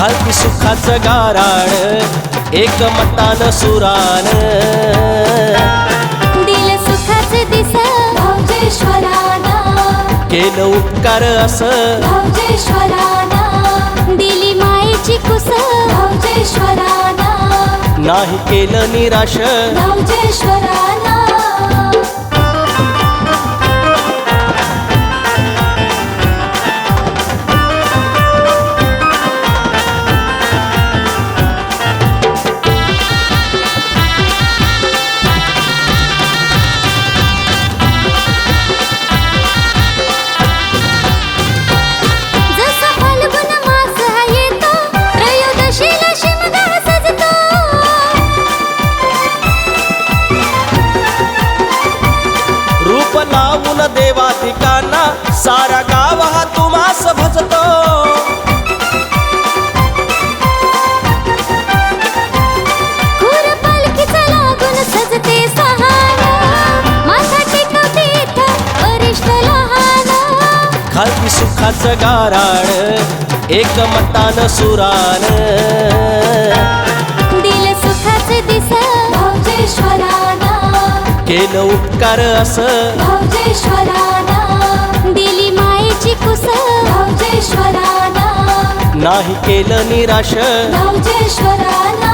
खालती सुखाचं गाराण एकमतान सुरान दिल सुखाचं दिस भाऊजेश्वराना केलं उपकार असं भाऊजेश्वराना दिली मायेची कुस भाऊजेश्वराना नाही केलं निराश भाऊजेश्वराना लावून देवाधिकांना सारा गाव हा तुम्हास भजतो खूर पालखीचा लागून सजते सहान माथा टेकवते इथं वरिष्ठ लहान खालती सुखाचं गाराण एकमतान सुरान दिल सुखाचं दिस भाऊजेश्वराना केलं उपकार असं भाऊजेश्वराना दिली मायेची कुस भाऊजेश्वराना नाही केलं निराश भाऊजेश्वराना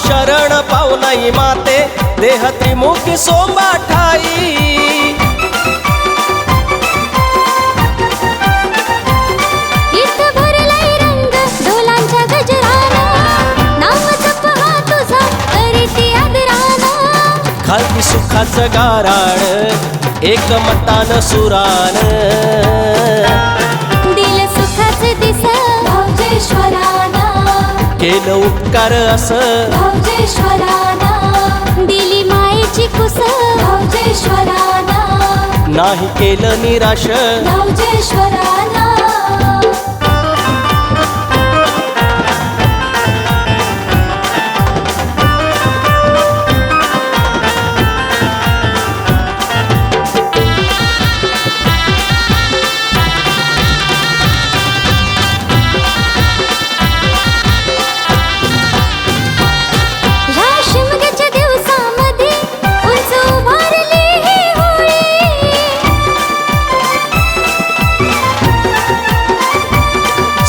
शरण पावनाई माते देह त्रिमुखी सोंबा ठाई इथं भरलाय रंग ढोलांच्या गजराना नाव जपहा तुझा करीती आदराना खालती सुखाचं गाराण एकमतान सुरान दिल सुखाचं दिस भाऊजेश्वराना केलं उपकार असं भाऊजेश्वराना दिली मायेची कुस भाऊजेश्वराना नाही केलं निराश भाऊजेश्वराना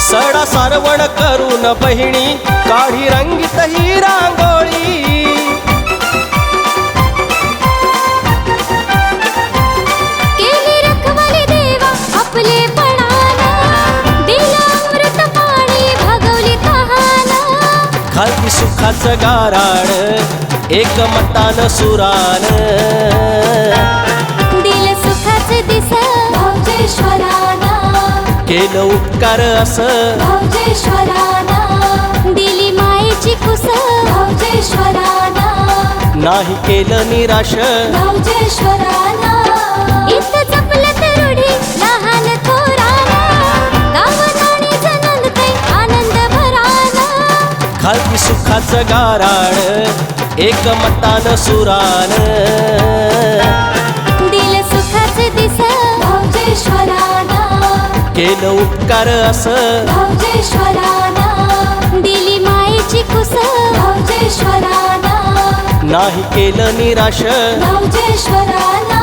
सडा सारवण करून बहिणी काढी रंगीत ही रांगोळी केली रखवाली देवा आपले पणाना दिला अमृत पाणी भागवली तहाना खालती सुखाचं गाराण एकमतान सुरान दिल सुखाचं दिस भाऊजेश्वराना केलं उपकार असं भाऊजेश्वराना दिली मायेची कुस भाऊजेश्वराना नाही केलं निराश भाऊजेश्वराना इथं जपलं तरुडी लहान थोराना गावात जणंगतय आनंद भराना खालती सुखाचं गाराण एकमतान सुरान दिल सुखाचं दिस भाऊजेश्वराना केलं उपकार असं भाऊजेश्वराना दिली मायेची कुस भाऊजेश्वराना नाही केलं निराश भाऊजेश्वराना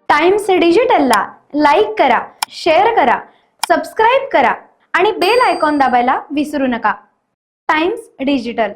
टाइम्स डिजिटलला लाईक करा, शेअर करा, सबस्क्राईब करा आणि बेल आयकॉन दाबायला विसरू नका. Times digital.